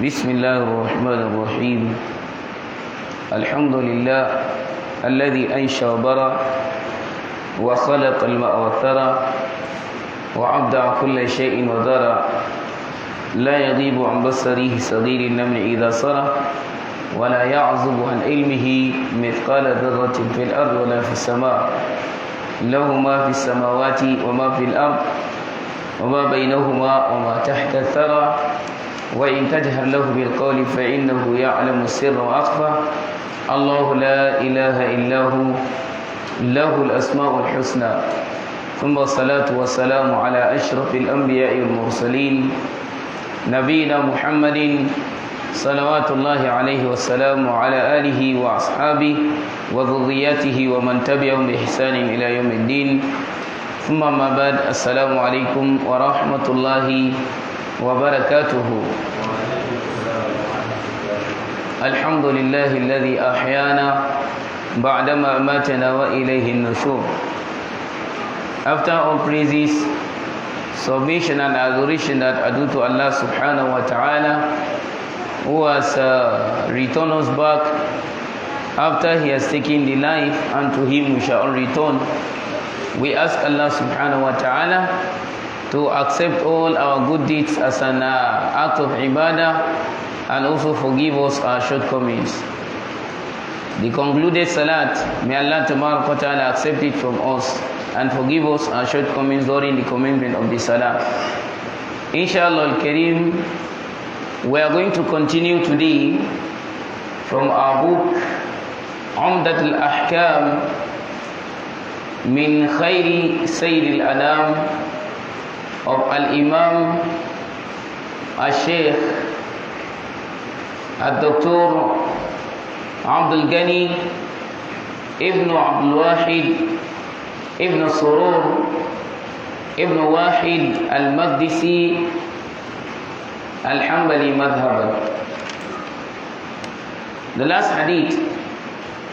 بسم الله الرحمن الرحيم الحمد لله الذي أنشأ وبرأ وخلق الماء والثرى وأبدع كل شيء وذرى لا يغيب عن بصره صغير النمل إذا سرى ولا يعزب عن علمه مثقال ذرة في الأرض ولا في السماء له ما في السماوات وما في الأرض وما بينهما وما تحت الثرى وإن تجهر له بالقول فإنه يعلم السر وأخفى الله لا إله إلا هو له الأسماء الحسنى ثم الصلاة والسلام على أشرف الأنبياء والمرسلين نبينا محمد صلوات الله عليه والسلام وعلى آله وأصحابه وذريته ومن تبعهم بإحسان إلى يوم الدين ثم ما بعد السلام عليكم ورحمة الله وبركاته الحمد لله الذي أحيانا بعدما أماتنا وإليه النشور. After all praises, submission and adoration that are due to Allah subhanahu wa ta'ala, who has returned us back after He has taken the life, and to Him we shall all return. We ask Allah subhanahu wa ta'ala to accept all our good deeds as an act of ibadah and also forgive us our shortcomings. The concluded salat, may Allah ta'ala accept it from us and forgive us our shortcomings during the commencement of the salah. Inshallah al-Kareem, we are going to continue today from our book UMDATUL AHKAM min khayri Sayyid al-Anam of Al-Imam Al-Sheikh Al-Dr. Abdul Ghani Ibn Abdul Wahid Ibn Surur Ibn Wahid Al-Maqdisi Al-Hanbali Madhab. The last hadith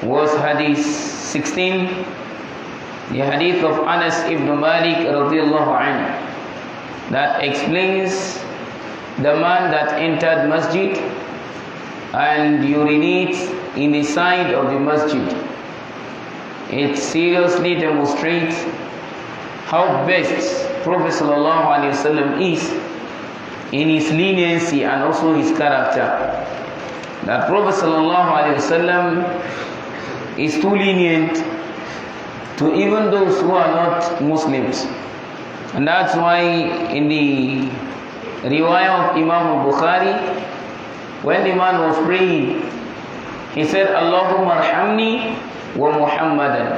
was hadith 16, the hadith of Anas ibn Malik radiyallahu anhu, that explains the man that entered masjid and urinates in the side of the masjid. It seriously demonstrates how best Prophet ﷺ is in his leniency and also his character. That Prophet ﷺ is too lenient to even those who are not Muslims. And that's why in the riwayah of Imam al-Bukhari, when the man was praying, he said, Allahumma arhamni wa Muhammadan.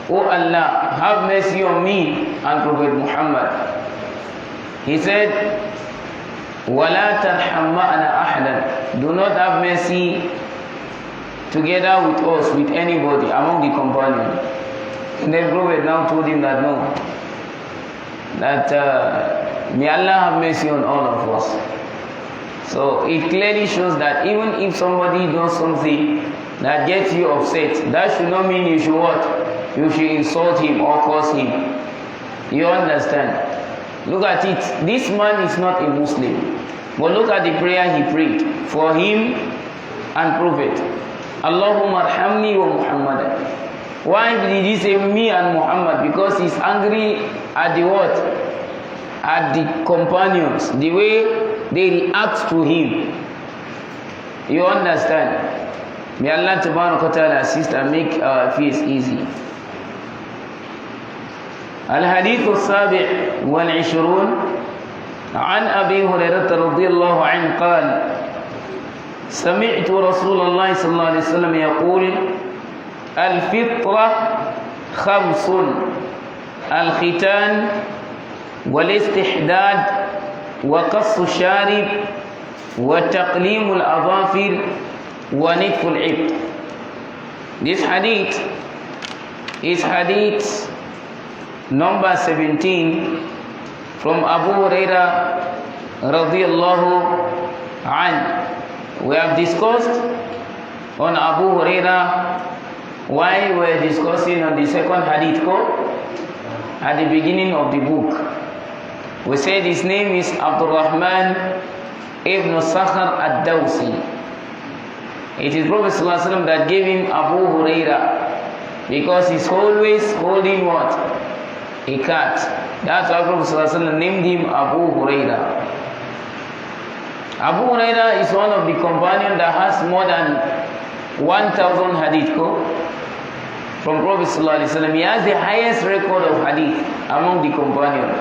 O Allah, have mercy on me and Prophet Muhammad. He said, وَلَا تَرْحَمْ مَعَنَا أَحْدًا. Do not have mercy together with us, with anybody among the companions. And then Prophet now told him that no, that may Allah have mercy on all of us. So it clearly shows that even if somebody does something that gets you upset, that should not mean you should what? You should insult him or curse him. You understand? Look at it. This man is not a Muslim, but look at the prayer he prayed for him and Prophet. Allahumma arhamni wa Muhammadan. Why did he say me and Muhammad? Because he's angry at the what? At the companions, the way they react to him. You understand? May Allah ta'ala assist and make our affairs easy. الحديث السابع والعشرون عن أبي هريرة رضي الله عنه قال سمعت رسول الله صلى الله عليه وسلم يقول الفطرة خمس الختان والاستحداد وقص الشارب وتقليم الأظافر ونتف العبد. This hadith is hadith number 17 from Abu Hurairah radiyallahu anhu. We have discussed on Abu Hurairah while we were discussing on the second hadith at the beginning of the book. We said his name is Abdul Rahman ibn Sakhar ad-Dawsi. It is Prophet ﷺ that gave him Abu Huraira, because he's always holding what? A cat. That's why Prophet ﷺ named him Abu Huraira. Abu Huraira is one of the companions that has more than 1,000 hadith from Prophet ﷺ. He has the highest record of hadith among the companions.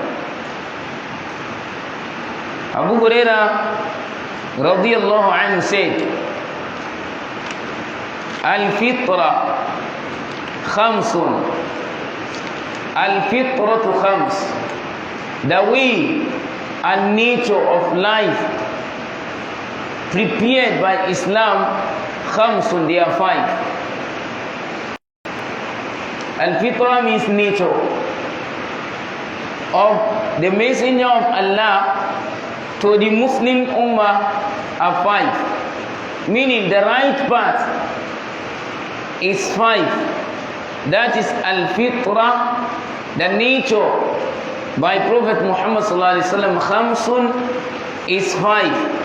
Abu Huraira radiyallahu anhu said, Al-Fitra Khamsun. Al-Fitratu Khams. The way and nature of life prepared by Islam, Khamsun, they are 5. Al-Fitra means nature of the Messenger of Allah to the Muslim Ummah are 5. Meaning the right path is 5. That is Al-Fitra, the nature by Prophet Muhammad sallallahu alaihi wasallam. Khamsun is 5.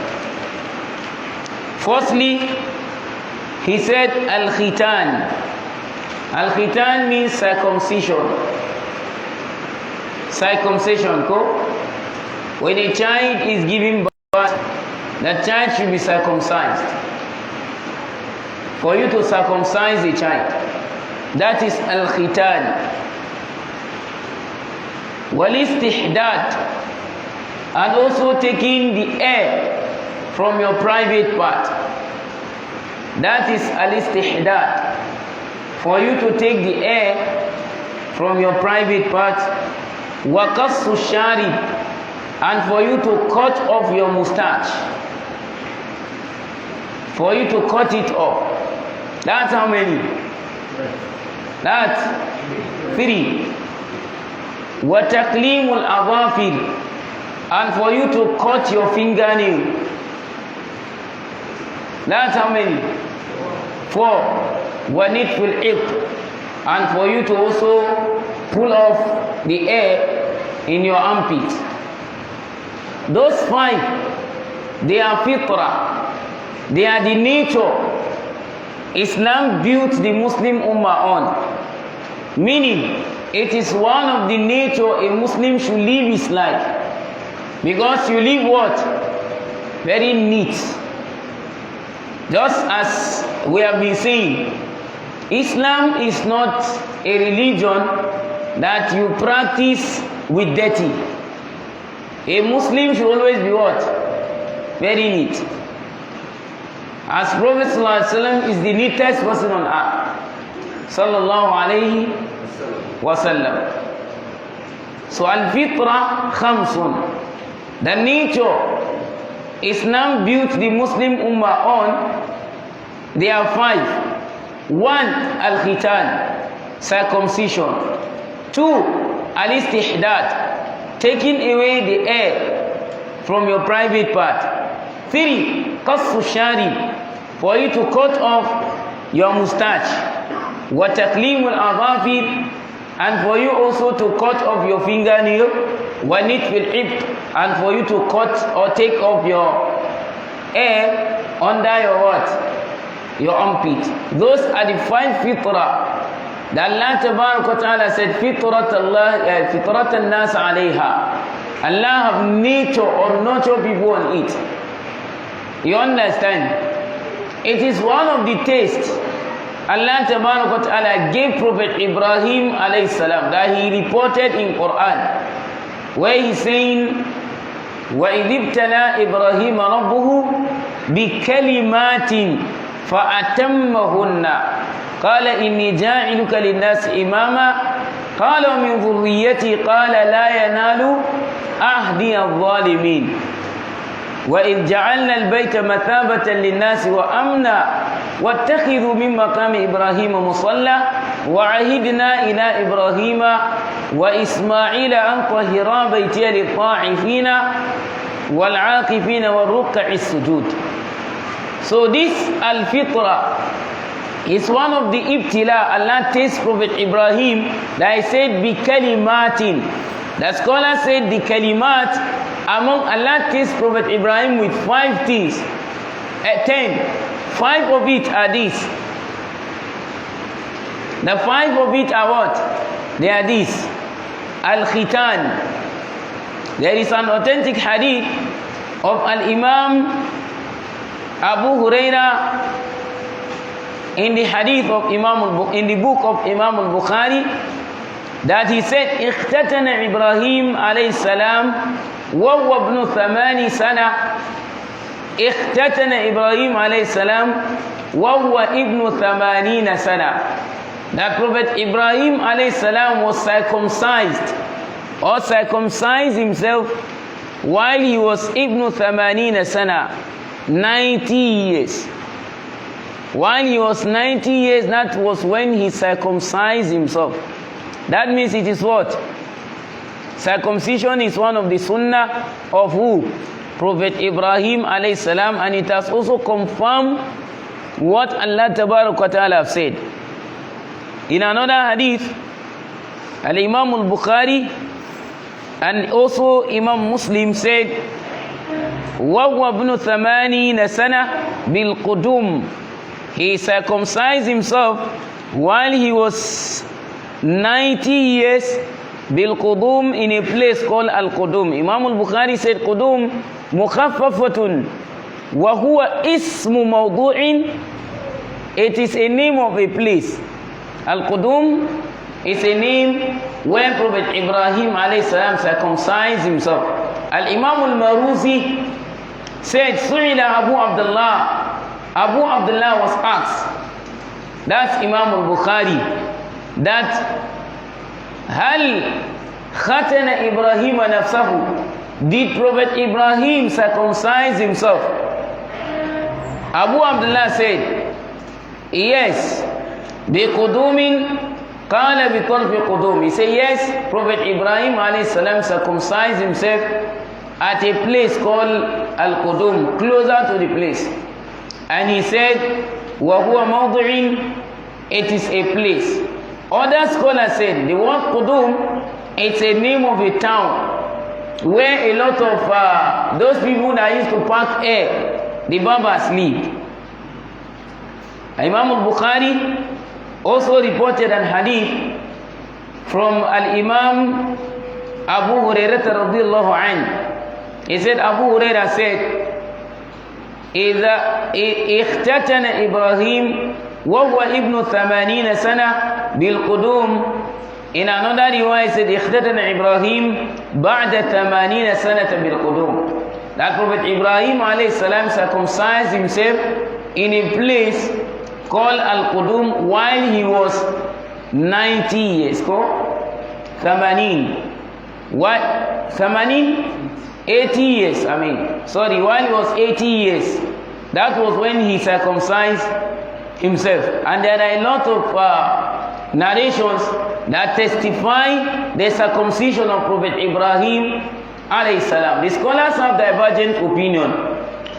Firstly, he said Al-Khitan. Al-Khitan means circumcision. Circumcision, when a child is given birth, the child should be circumcised. For you to circumcise a child, that is Al-Khitan. Wal-Istihdad, and also taking the air from your private part, that is Al-Istihdad. For you to take the air from your private part. Waqassu Sharib, and for you to cut off your mustache. For you to cut it off. That's how many? That's 3. Wataqlimul Adhafir, and for you to cut your fingernail. That's how many? 4. Wanitful Iq, and for you to also pull off the air in your armpit. Those 5, they are fitrah. They are the nature Islam built the Muslim Ummah on. Meaning, it is one of the nature a Muslim should live his life. Because you live what? Very neat. Just as we have been saying, Islam is not a religion that you practice with dirty. A Muslim should always be what? Very neat. As Prophet ﷺ is the neatest person on earth. Sallallahu alayhi wa sallam. So al-fitra khamsun. The nature Islam built the Muslim Ummah on, there are 5. 1, al-khitan, circumcision. 2, al-istihdad, taking away the air from your private part. 3, qassu sharib, for you to cut off your mustache. Wa taqlimul adhafir, and for you also to cut off your fingernail. Wa nitfil ibd, and for you to cut or take off your air under your what? Your armpit. Those are the 5 fitrah that Allah Tabaraka Ta'ala said, fitrat an-nas alayha. Allah have nature or nurture people on it. You understand? It is one of the tastes Allah Tabaraka Ta'ala gave Prophet Ibrahim alayhi salam, that he reported in Quran, where he's saying, وَإِذِ ابْتَلَى إِبْرَاهِيمَ رَبُّهُ بِكَلِمَاتٍ فأتمهن قال إني جاعلك للناس إماما قال ومن ذريتي قال لا ينال عهدي الظالمين وإذ جعلنا البيت مثابة للناس وأمنا واتخذوا من مقام إبراهيم مصلى وعهدنا إلى إبراهيم وإسماعيل أن طهرا بيتي للطاعفين والعاكفين والركع السجود. So this al-fitra is one of the ibtila Allah tests Prophet Ibrahim, that I said bi kalimatin. The scholar said the kalimat among Allah tests Prophet Ibrahim with 5 things. 10. 5 of it are these. The 5 of it are what? They are these. Al-Khitan. There is an authentic hadith of Al-Imam Abu Huraira in the hadith of in the book of Imam al-Bukhari, that he said, اختتن إبراهيم عليه السلام وهو ابن 8 سنة. اختتن إبراهيم عليه السلام وهو ابن 80 سنة. That Prophet Ibrahim alayhi salam was circumcised himself while he was ibn 80 sana, 90 years. While he was 90 years, that was when he circumcised himself. That means it is what? Circumcision is one of the sunnah of who? Prophet Ibrahim alayhi salam, and it has also confirmed what Allah tabarak wa ta'ala have said. In another hadith, Al-Imam al-Bukhari and also Imam Muslim said, وَهُوَ ابْنُ 80 سَنَةٍ بِالْقُدُومِ. He circumcised himself while he was 90 years bil-Qudum, in a place called Al-Qudum. Imam al-Bukhari said, Qudum mukhaffafatun wa huwa ismu mawdu'in. It is a name of a place. Al-Qudum is a name where Prophet Ibrahim alayhi salam circumcised himself. Al-Imam al-Maruzi said, Su'ila Abu Abdullah. Abu Abdullah was asked, that's Imam al-Bukhari, that Hal khatana Ibrahim nafsahu, did Prophet Ibrahim circumcise himself? Abu Abdullah said, yes. Biqudumin, qala biqarfi qudum. He said, yes, Prophet Ibrahim alayhi salam circumcised himself at a place called Al-Qudum, closer to the place. And he said, wa huwa mawdu'in, it is a place. Other scholars said the word Qudum, it's a name of a town where a lot of those people that used to park air, the Barbers live. Imam al-Bukhari also reported an hadith from Al-Imam Abu Hurairah radiyallahu anhu. He said, Abu Hurairah said, إِذَا اِخْتَتَنَ إِبْرَاهِيمُ وَهُوَ ابْنُ 80 سَنَةٍ بِالْقُدُومِ. In another riwayah, he said, اِخْتَتَنَ إِبْرَاهِيمُ بَعْدَ 80 سَنَةً بِالْقُدُومِ. That Prophet Ibrahim alayhi salam circumcised himself in a place called Al-Qudum while he was 90 years. 80. What? 80? 80 years, sorry, while he was 80 years. That was when he circumcised himself. And there are a lot of narrations that testify the circumcision of Prophet Ibrahim alayhi salam. The scholars have divergent opinion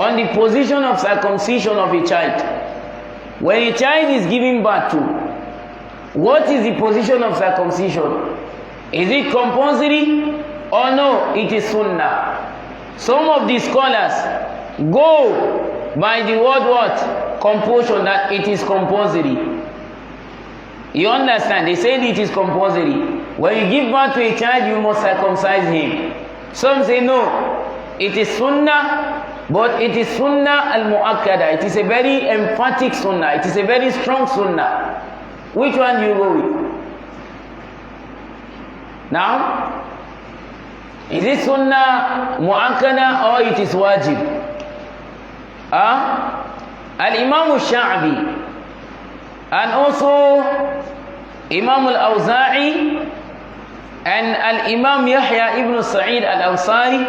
on the position of circumcision of a child. When a child is giving birth to, what is the position of circumcision? Is it compulsory or no? It is sunnah. Some of the scholars go by the word what? Compulsion, that it is compulsory. You understand? They say it is compulsory. When you give birth to a child, you must circumcise him. Some say no, it is sunnah, but it is sunnah al-mu'akkada. It is a very emphatic sunnah. It is a very strong sunnah. Which one do you go with? Now, is it sunnah mu'akkada or it is wajib? Al-Imam al-Sha'bi and also Imam al-Awza'i and Al-Imam Yahya ibn Sa'id al-Ansari,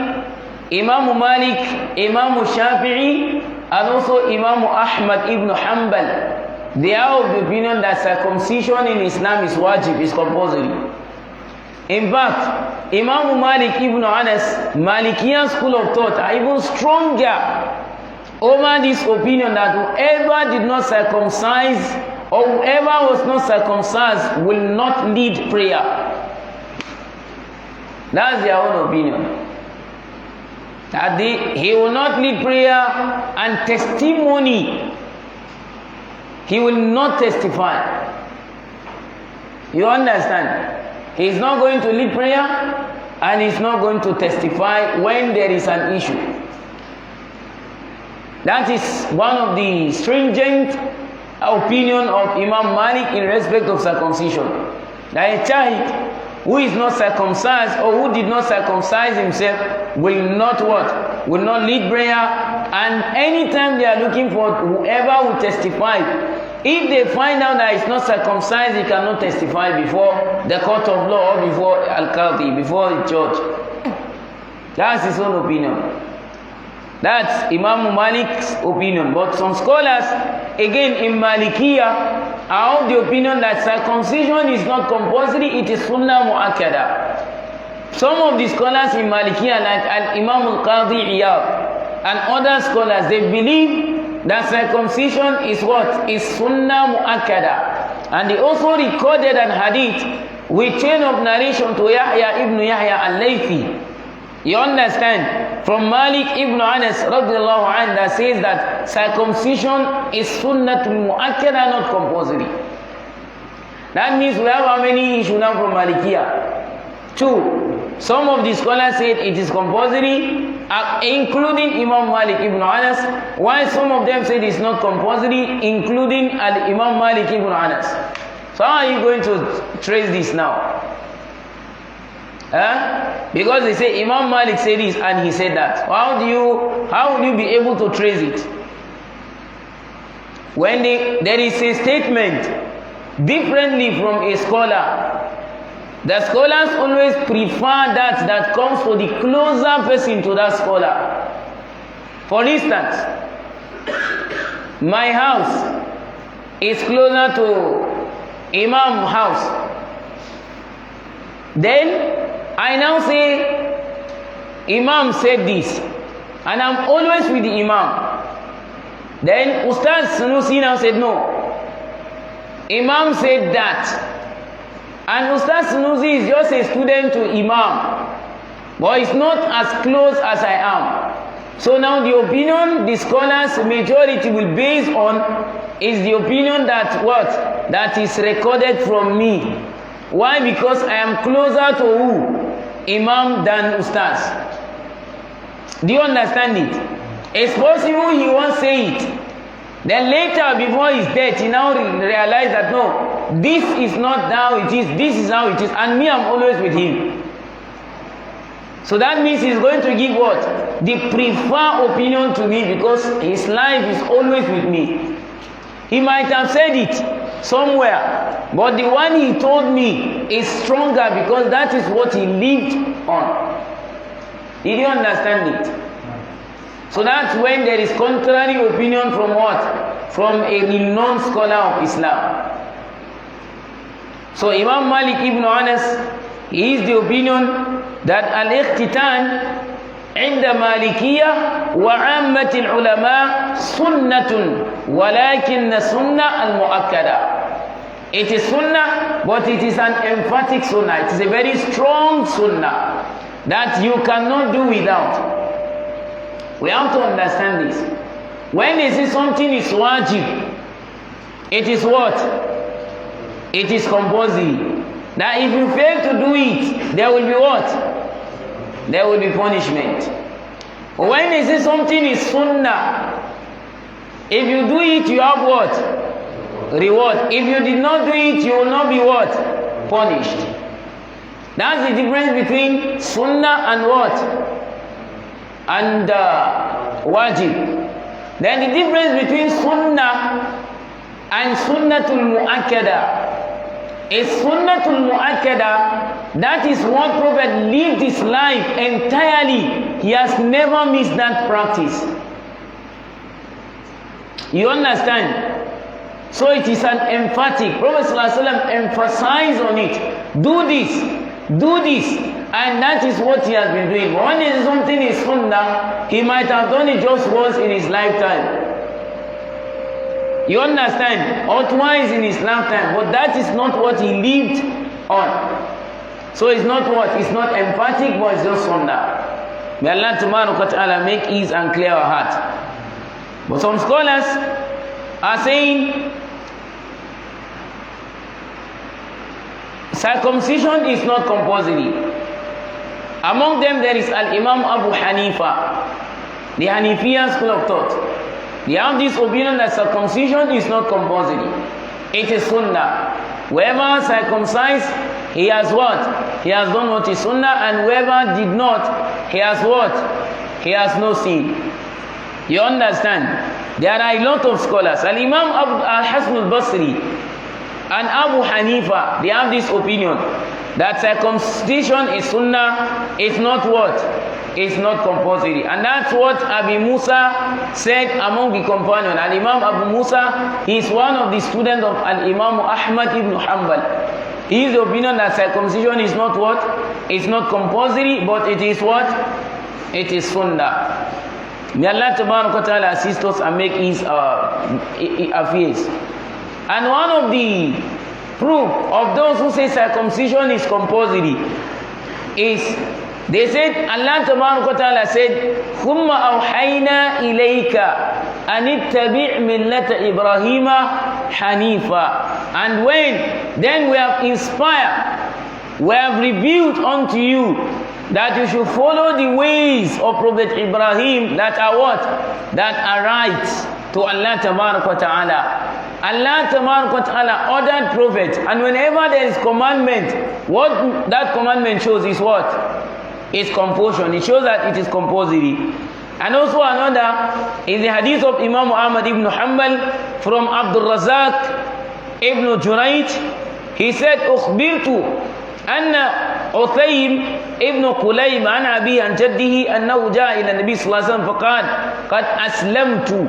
Imam Malik, Imam Shafi'i, and also Imam Ahmad ibn Hanbal, they are of the opinion that circumcision in Islam is wajib, is compulsory. In fact, Imam Malik ibn Anas, Malikiyan school of thought, are even stronger over this opinion that whoever did not circumcise or whoever was not circumcised will not lead prayer. That's their own opinion. That he will not lead prayer and testimony. He will not testify. You understand? He is not going to lead prayer and he's not going to testify when there is an issue. That is one of the stringent opinion of Imam Malik in respect of circumcision. That a child who is not circumcised or who did not circumcise himself will not what? Will not lead prayer, and anytime they are looking for whoever will testify, if they find out that it's not circumcised, he cannot testify before the court of law or before Al-Qadi, before the judge. That's his own opinion. That's Imam Malik's opinion. But some scholars, again in Malikiya, are of the opinion that circumcision is not compulsory, it is sunnah mu'akkada. Some of the scholars in Malikiya, like Imam Al-Qadi Iyad and other scholars, they believe that circumcision is what? Is sunnah mu'akkada. And they also recorded an hadith with chain of narration to Yahya ibn Yahya al-Laythi. You understand? From Malik ibn Anas radiallahu anhu, that says that circumcision is sunnatul mu'akkada, not compulsory. That means we have how many issues now from Malikiya? 2. Some of the scholars said it is compulsory, including Imam Malik ibn Anas, while some of them said it's not compulsory, including Imam Malik ibn Anas. So how are you going to trace this now? Because they say Imam Malik said this and he said that. How will you be able to trace it? When there is a statement differently from a scholar, the scholars always prefer that comes to the closer person to that scholar. For instance, my house is closer to Imam's house. Then I now say, Imam said this, and I'm always with the Imam. Then Ustaz Sanusi now said no. Imam said that. And Ustaz Sanusi is just a student to Imam, but it's not as close as I am. So now the opinion the scholars majority will base on is the opinion that what? That is recorded from me. Why? Because I am closer to who? Imam than Ustaz. Do you understand it? It's possible he won't say it. Then later, before his death, he now realized that no, this is not how it is, this is how it is, and me, I'm always with him. So that means he's going to give what? The preferred opinion to me, because his life is always with me. He might have said it somewhere, but the one he told me is stronger because that is what he lived on. Did you understand it? So that's when there is contrary opinion from what? From a renowned scholar of Islam. So Imam Malik ibn Anas, he is the opinion that al-iqtitan عند مالكية وعامة العلماء سنة ولكن سنة المؤكدة. It is sunnah, but it is an emphatic sunnah. It is a very strong sunnah that you cannot do without. We have to understand this. When they say something is wajib, it is what? It is compulsory. Now if you fail to do it, there will be what? There will be punishment. When they say something is sunnah, if you do it, you have what? Reward. If you did not do it, you will not be what? Punished. That's the difference between sunnah and what? And wajib. Then the difference between sunnah and sunnatul mu'akkada is sunnatul mu'akkada. That is what Prophet lived his life entirely. He has never missed that practice. You understand? So it is an emphatic. Prophet ﷺ emphasized on it. Do this, and that is what he has been doing. But when something is sunnah, he might have done it just once in his lifetime. You understand? Or twice in his lifetime. But that is not what he lived on. So it's not what? It's not emphatic, but it's just sunnah. May Allah Ta'ala make ease and clear our heart. But some scholars are saying circumcision is not compulsory. Among them there is Al-Imam Abu Hanifa, the Hanifiya school of thought. They have this opinion that circumcision is not compulsory. It is sunnah. Whoever circumcised, he has what? He has done what is sunnah, and whoever did not, he has what? He has no sin. You understand? There are a lot of scholars. Al-Imam Al-Hassan al-Basri and Abu Hanifa, they have this opinion that circumcision is sunnah, it's not what? It's not compulsory. And that's what Abi Musa said among the companions. Al-Imam Abu Musa, he is one of the students of Al-Imam Ahmad ibn Hanbal. He is the opinion that circumcision is not what? It's not compulsory, but it is what? It is sunnah. May Allah Ta'ala assist us and make his affairs. And one of the proof of those who say circumcision is compulsory is, they said, Allah Ta'ala said, ثُمَّ أَوْحَيْنَا إِلَيْكَ أَنِ اتَّبِعْ مِلَّةَ إِبْرَاهِيمَ حَنِيفًا. And then we have inspired, we have revealed unto you that you should follow the ways of Prophet Ibrahim that are what? That are right to Allah Ta'ala. Allah Ta'ala ordered prophets, and whenever there is commandment, what that commandment shows is what? It's compulsion. It shows that it is compulsory. And also another is the hadith of Imam Ahmad ibn Hanbal from Abdul Razak ibn Jurayj. He said, أخبرت أن عثيم ابن قليم عن أبي عن جده أنه جاء إلى النبي صلى الله عليه وسلم فقال قد أسلمت.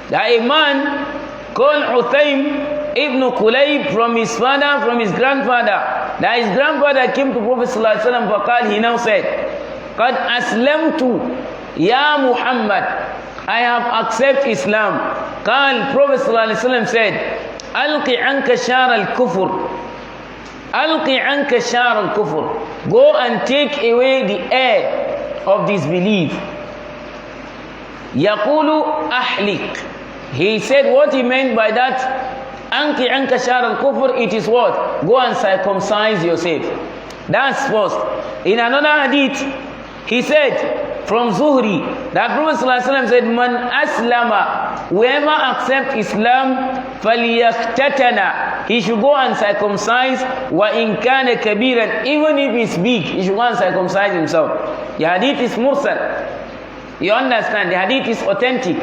That a man called Uthaym ibn Kulayb from his father, from his grandfather, that his grandfather came to Prophet sallallahu alaihi wasallam faqal, he now said, قد أسلمت Ya Muhammad, I have accepted Islam. قال, Prophet sallallahu alaihi wasallam said, ألقي عنك شار الكفر, ألقي عنك شار الكفر, go and take away the air of disbelief. يقول أحلق. He said what he meant by that, Anki anka shar al-kufr, it is what? Go and circumcise yourself. That's first. In another hadith, he said from Zuhri that Prophet ﷺ said, Man aslama, whoever accepts Islam, فَلْيَخْتَتَنَا, he should go and circumcise, وَإِنْ كَانَ كَبِيرًا, even if he's big, he should go and circumcise himself. The hadith is mursal. You understand? The hadith is authentic.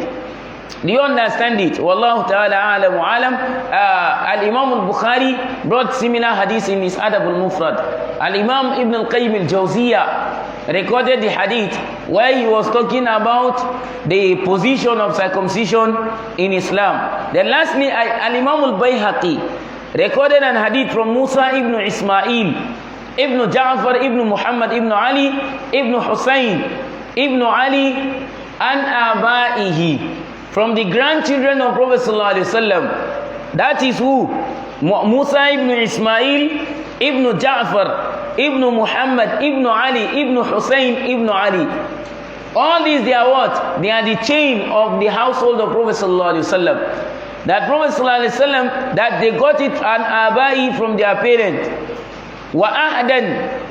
Do you understand it? Wallahu ta'ala a'lam wa alam. Al-Imam al-Bukhari brought similar hadith in his Adab al-Mufrad. Al-Imam Ibn al-Qayyim al-Jawziyah recorded the hadith where he was talking about the position of circumcision in Islam. Then lastly, Al-Imam al-Bayhaqi recorded an hadith from Musa ibn Ismail, ibn Ja'far, ibn Muhammad, ibn Ali, ibn Hussein, ibn Ali, and Abaihi, from the grandchildren of Prophet sallallahu alaihi wasallam. That is who? Musa ibn Ismail, ibn Ja'far, ibn Muhammad, ibn Ali, ibn Hussein, ibn Ali. All these, they are what? They are the chain of the household of Prophet sallallahu alaihi wasallam. That Prophet sallallahu alaihi wasallam, that they got it an abai from their parents. وَأَحْدًا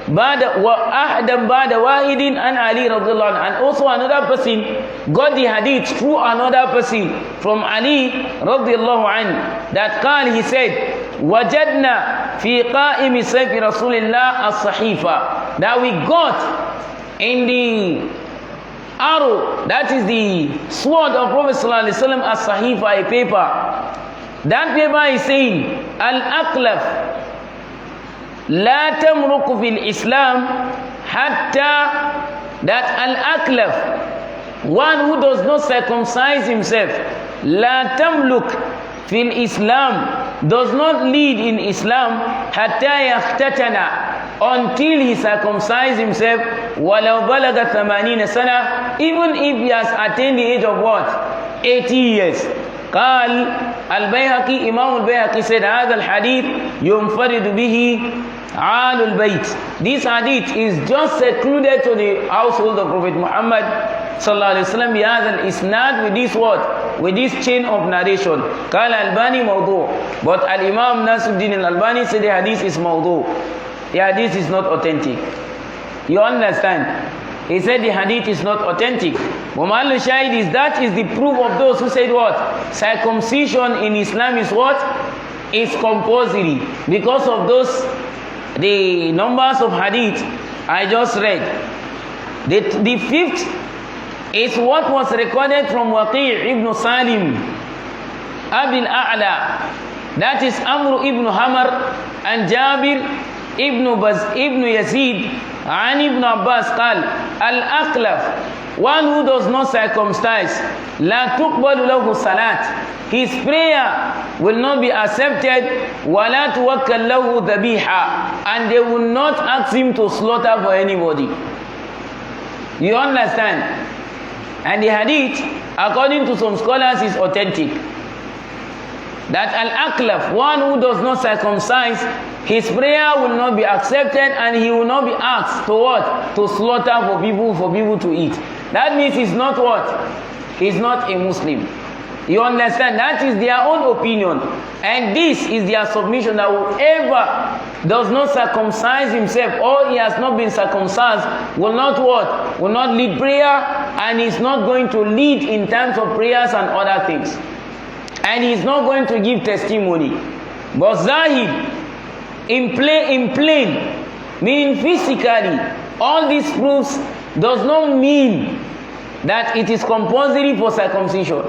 بَعْدَ وَاحِدٍ عَنْ عَلِي رَضِيَ اللَّهُ عَنْهُ. And also another person got the hadith through another person from Ali radiallahu anhu, that قال, he said, وَجَدْنَا فِي قَائِمِ سَيْفِ رَسُولِ اللَّهِ الصَّحِيفَةِ, that we got in the arrow, that is the sword of Prophet sallallahu alaihi wasallam, as-sahifa, a paper. That paper is saying, al-aqlaf la tamruku fil Islam hatta, that al-aqlaf, one who does not circumcise himself, la tamluk fil Islam, does not lead in Islam, hatta yakhtatana, until he circumcises himself, walau balaga 80 sana, even if he has attained the age of what? 80 years. قال البيهقي, Imam al-Bayhaqi said, هذا الحديث ينفرد به Alul Bayt. This hadith is just secluded to the household of Prophet Muhammad sallallahu alaihi wasallam. He has an isnad with this word, with this chain of narration. Qala Albani mawdu'. But Al-Imam Nasiruddin Al-Albani said the hadith is mawdu'. The hadith is not authentic. You understand? He said the hadith is not authentic. Muhammad al-Shahid is that is the proof of those who said what? Circumcision in Islam is what? Is compulsory. Because of those, the numbers of hadith I just read. The fifth is what was recorded from Waqi' ibn Salim, Abil A'la. That is Amr ibn Hamar and Jabir ibn Yazid and Ibn Abbas قال Al-Aqlaf, one who does not circumcise, La tuqbalu lahu salat, his prayer will not be accepted, وَلَا تُوَكَّلْ لَهُ ذَبِيحًا, and they will not ask him to slaughter for anybody. You understand? And the hadith, according to some scholars, is authentic. That Al-Aqlaf, one who does not circumcise, his prayer will not be accepted and he will not be asked to what? To slaughter for people to eat. That means he's not what? He's not a Muslim. You understand? That is their own opinion. And this is their submission, that whoever does not circumcise himself or he has not been circumcised will not what? Will not lead prayer, and is not going to lead in terms of prayers and other things. And he is not going to give testimony. But Zahid, in plain, meaning physically, all these proofs does not mean that it is compulsory for circumcision.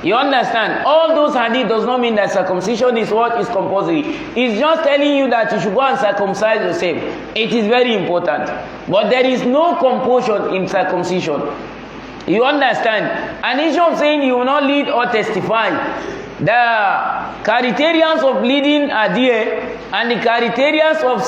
You understand? All those hadith does not mean that circumcision is what is compulsory. It's just telling you that you should go and circumcise yourself. It is very important. But there is no compulsion in circumcision. You understand? An issue of saying you will not lead or testify. The criterions of leading are there, and the criterions of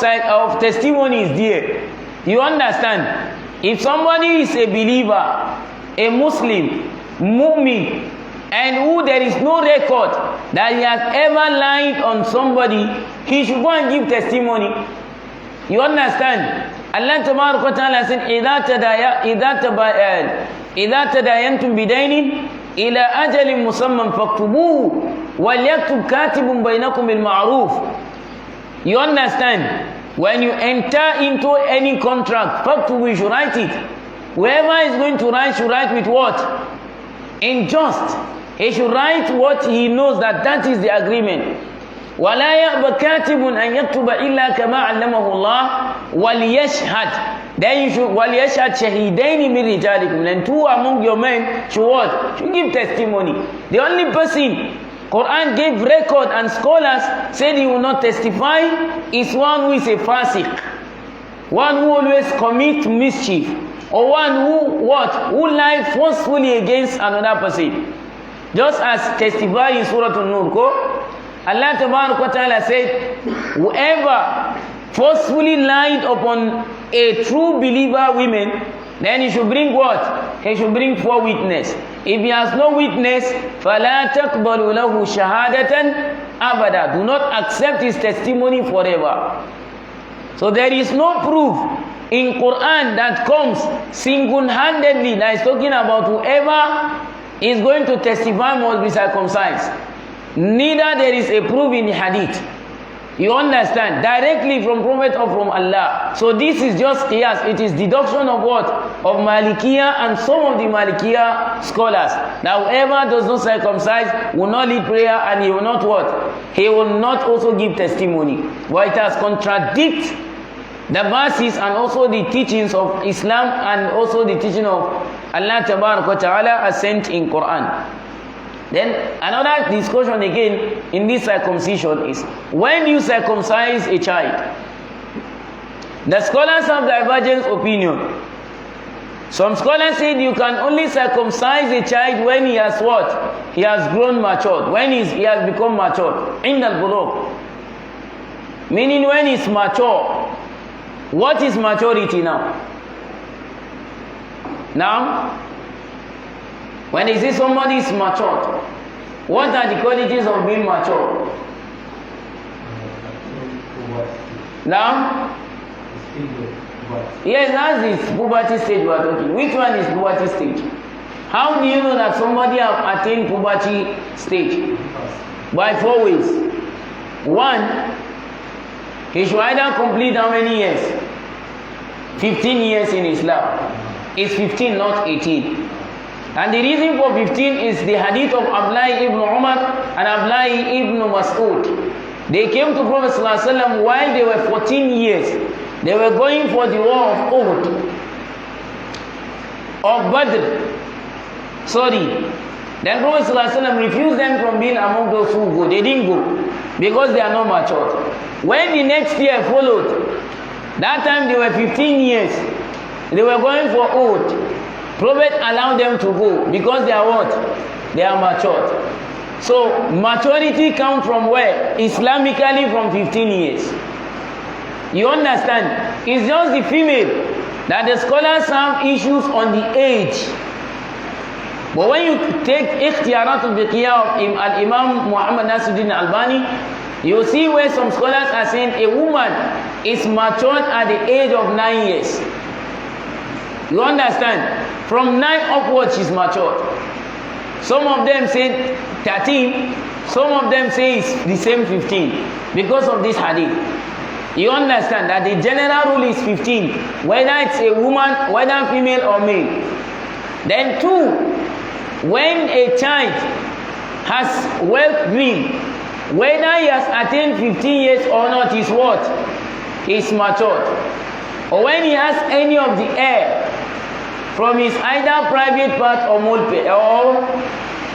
testimony is there. You understand? If somebody is a believer, a Muslim, mu'min, and who there is no record that he has ever lied on somebody, he should go and give testimony. You understand? Allah Tabaraka wa Ta'ala said, إِذَا تَدَايَنْتُمْ بِدَيْنٍ إِلَىٰ أَجَلٍ مُسَمًّى فَاكْتُبُوهُ وَلْيَكْتُبْ كَاتِبٌ بَيْنَكُمْ بِالْمَعْرُوفِ. You understand? When you enter into any contract, faktubu, you should write it. Whoever is going to write should write with what? In just. He should write what he knows that is the agreement. وَلَا يَأْبَ كَاتِبٌ أَنْ يَكْتُبَ إِلَّا كَمَا عَلَّمَهُ اللَّهُ وَلْيَشْهَدْ. Then you should وَلْيَشْهَدْ شَهِيدَيْنِ مِنْ رِجَالِكُمْ. Then two among your men should what? Should give testimony. The only person Quran gave record and scholars said he will not testify is one who is a fasik, one who always commits mischief, or one who what? Who lies forcefully against another person. Just as testified in Surah An-Nur, Allah Tabaraka wa Ta'ala said, whoever forcefully lied upon a true believer woman, then he should bring what? He should bring 4 witnesses. If he has no witness, فَلَا تَقْبَلُ لَهُ شَهَادَةً أَبَدًا. Do not accept his testimony forever. So there is no proof in Quran that comes single-handedly that is talking about whoever is going to testify must be circumcised. Neither there is a proof in the hadith. You understand? Directly from Prophet or from Allah. So this is just qiyas. It is deduction of what? Of Malikiya and some of the Malikiya scholars. That whoever does not circumcise will not lead prayer, and he will not what? He will not also give testimony. But it has contradicted the verses and also the teachings of Islam and also the teaching of Allah Tabaraka wa Ta'ala as sent in Quran. Then another discussion again in this circumcision is when you circumcise a child. The scholars have divergent opinion. Some scholars say you can only circumcise a child when he has what? He has grown matured. When he has become matured. In the bulugh. Meaning when he's mature. What is maturity now? Now, when they say somebody is matured, what are the qualities of being mature? Now? Yes, that's this puberty stage we are talking. Which one is puberty stage? How do you know that somebody has attained puberty stage? By 4 ways. 1, he should either complete how many years? 15 years in Islam. It's 15, not 18. And the reason for 15 is the hadith of Abdullah ibn Umar and Abdullah ibn Mas'ud. They came to Prophet ﷺ while they were 14 years. They were going for the war of Uhud, of Badr. Then Prophet ﷺ refused them from being among those who go. They didn't go because they are not mature. When the next year followed, that time they were 15 years. They were going for Uhud. Prophet allowed them to go because they are what? They are matured. So maturity comes from where? Islamically from 15 years. You understand? It's just the female that the scholars have issues on the age. But when you take Ikhtiyarat al-Fiqhiyah of Imam Muhammad Nasiruddin Albani, you see where some scholars are saying a woman is matured at the age of 9 years. You understand? From 9 upwards she's matured. Some of them say 13, some of them say it's the same 15 because of this hadith. You understand that the general rule is 15, whether it's a woman, whether female or male. Then 2, when a child has wealth dream, whether he has attained 15 years or not, is what? He's matured. Or when he has any of the hair from his either private part or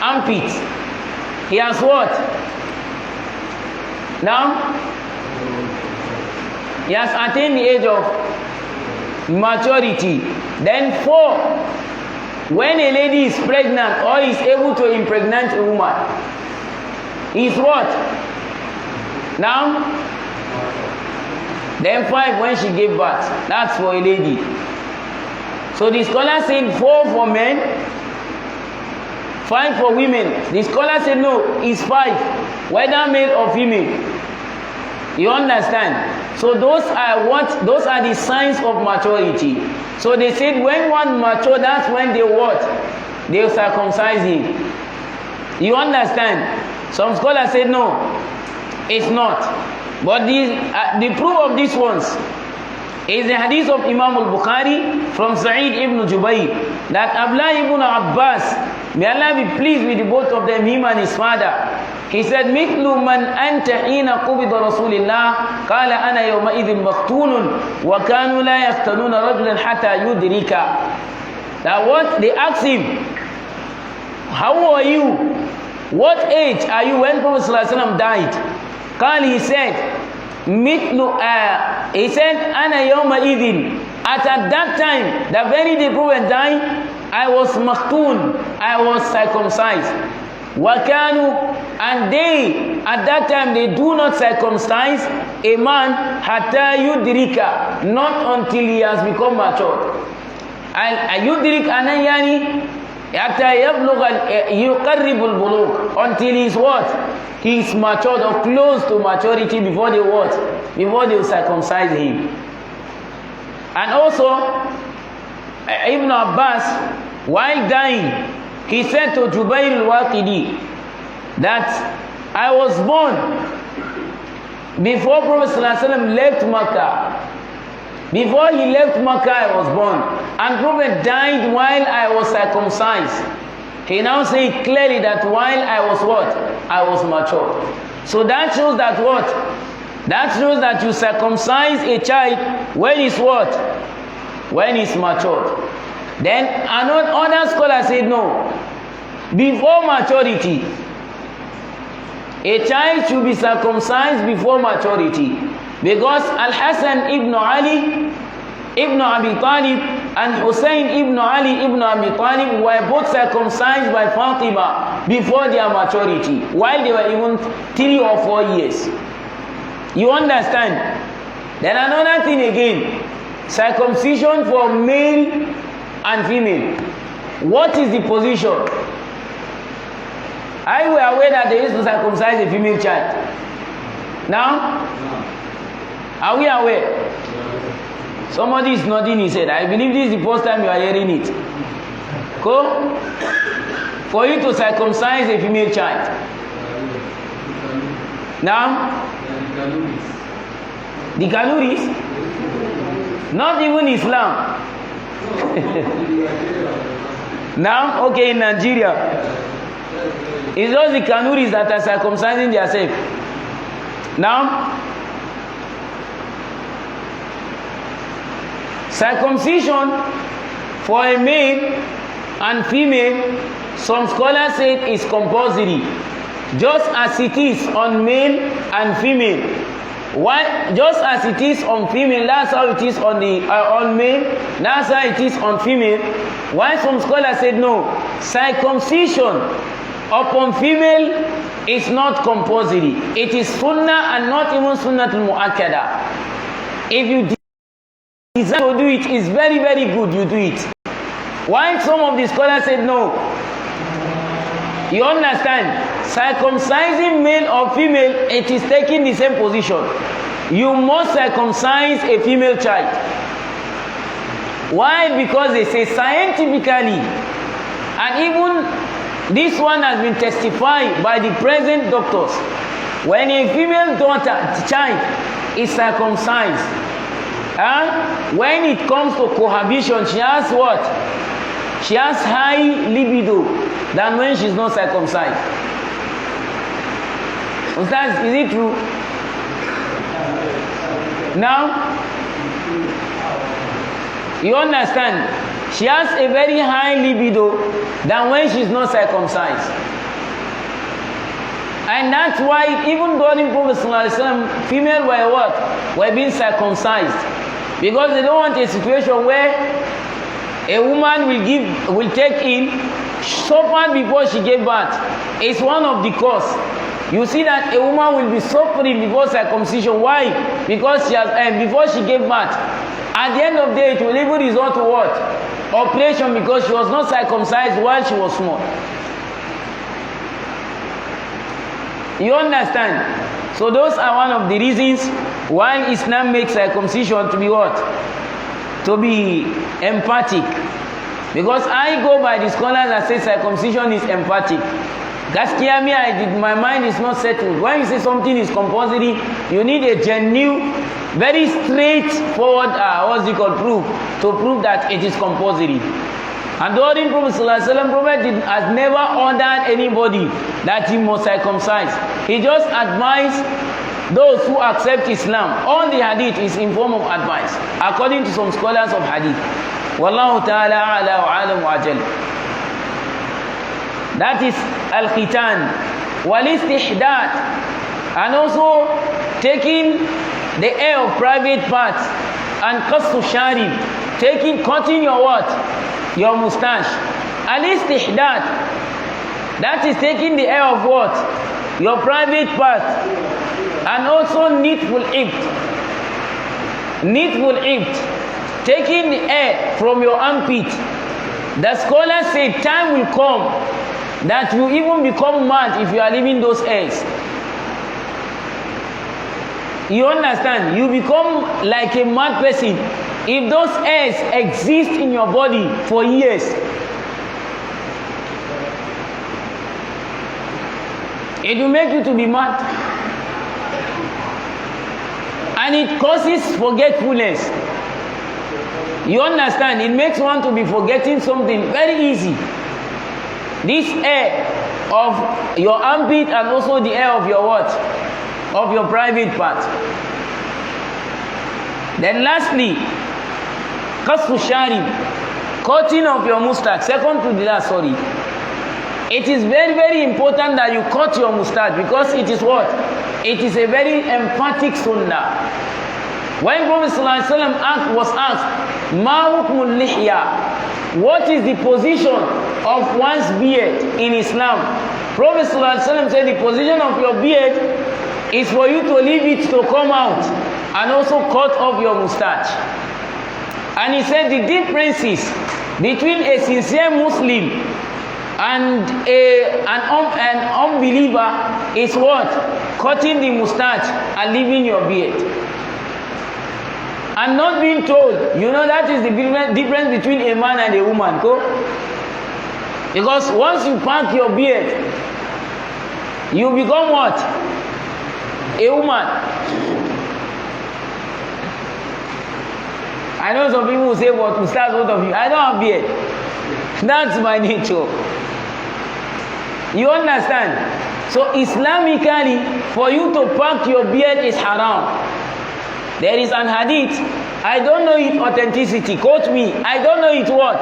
armpit, he has what? Now? He has attained the age of maturity. Then 4, when a lady is pregnant or is able to impregnate a woman, is what? Now? Then 5, when she gave birth. That's for a lady. So the scholar said 4 for men, 5 for women. The scholar said no, it's 5, whether male or female. You understand? So those are what? Those are the signs of maturity. So they said when one mature, that's when they what? They circumcise him. You understand? Some scholars said no, it's not. But the proof of these ones is the hadith of Imam al-Bukhari from Sa'id ibn Jubayr that Abdullah ibn Abbas, may Allah be pleased with the both of them, him and his father, he said, مثل من أنت حين قبض رسول الله قال أنا يومئذ مختون وكانوا لا يفتنون رجلا حتى يدرك. Now what? They asked him, how are you? What age are you when Prophet ﷺ died? قال, he said, he said, أنا يومئذ. At that time, the very day Prophet died, I was makhtun, I was circumcised. Wakanu, and they at that time they do not circumcise a man hatta yudrika, not until he has become matured. And yudrik anayani hatta yablugha yuqarribul bulugh, until he is what? He is matured or close to maturity before they what? Before they will circumcise him. And also Ibn Abbas, while dying, he said to Jubayr al-Waqidi that I was born before Prophet ﷺ left Makkah. Before he left Makkah, I was born. And Prophet died while I was circumcised. He now said clearly that while I was what? I was mature. So that shows that what? That shows that you circumcise a child when he's what? When he's matured. Then another scholar said no. Before maturity, a child should be circumcised before maturity, because Al-Hassan ibn Ali ibn Abi Talib and Hussein ibn Ali ibn Abi Talib were both circumcised by Fatima before their maturity, while they were even 3 or 4 years. You understand? Then another thing again, circumcision for male and female. What is the position? Are you aware that they used to circumcise a female child? Now? Are we aware? Somebody is nodding his head. I believe this is the first time you are hearing it. Go. For you to circumcise a female child. Now, the calories, not even Islam. Now, okay, in Nigeria, it's just the Kanuris that are circumcising themselves. Now, circumcision for a male and female, some scholars say is compulsory, just as it is on male and female. Why? Just as it is on female, that's how it is on the on male, that's how it is on female. Why some scholars said no, circumcision upon female is not compulsory. It is sunnah and not even sunnatul muakkada. If you desire to do it, it's very, very good you do it. Why some of the scholars said no? You understand? Circumcising male or female, it is taking the same position. You must circumcise a female child. Why? Because they say scientifically, and even this one has been testified by the present doctors, when a female child is circumcised, when it comes to cohabitation, she has what? She has high libido than when she's not circumcised. Ustaz, is it true? Now, you understand? She has a very high libido than when she's not circumcised. And that's why even during Prophet ﷺ, female were what? Were being circumcised. Because they don't want a situation where a woman will take in, suffer before she gave birth. It's one of the cause. You see that a woman will be suffering before circumcision. Why? Because she has before she gave birth. At the end of the day, it will even result to what? Operation, because she was not circumcised while she was small. You understand? So those are one of the reasons why Islam makes circumcision to be what? To be emphatic. Because I go by the scholars that say circumcision is emphatic. Gaskiya me, my mind is not settled. When you say something is compulsory, you need a genuine, very straightforward, proof to prove that it is compulsory. And during Prophet ﷺ, Prophet has never ordered anybody that he must circumcise. He just advised those who accept Islam. All the hadith is in form of advice, according to some scholars of hadith. Wallahu ta'ala a'la wa alam wa ajal. That is al-khitan, wal-istihdad, and also taking the hair of private parts, and qassu sharib, cutting your what? Your mustache. Al-istihdad, that is taking the hair of what? Your private parts, and also nitful ibt, taking the hair from your armpit. The scholars say time will come that you even become mad if you are leaving those hairs. You understand? You become like a mad person if those hairs exist in your body for years. It will make you to be mad. And it causes forgetfulness. You understand? It makes one to be forgetting something very easy. This hair of your armpit and also the hair of your what? Of your private part. Then lastly, qassu sharib, cutting of your mustache. Second to the last, sorry. It is very, very important that you cut your mustache, because it is what? It is a very emphatic sunnah. When Prophet ﷺ was asked, Ma hukmul lihya, what is the position of one's beard in Islam? Prophet ﷺ said the position of your beard is for you to leave it to come out, and also cut off your mustache. And he said the differences between a sincere Muslim and an unbeliever is what? Cutting the mustache and leaving your beard. and not being told. You know that is the difference between a man and a woman, go? Because once you pack your beard, you become what? A woman. I know some people will say, "What to start both of you?" I don't have beard. That's my nature. You understand? So Islamically, for you to pack your beard is haram. There is an hadith. I don't know its authenticity. Quote me. I don't know it what?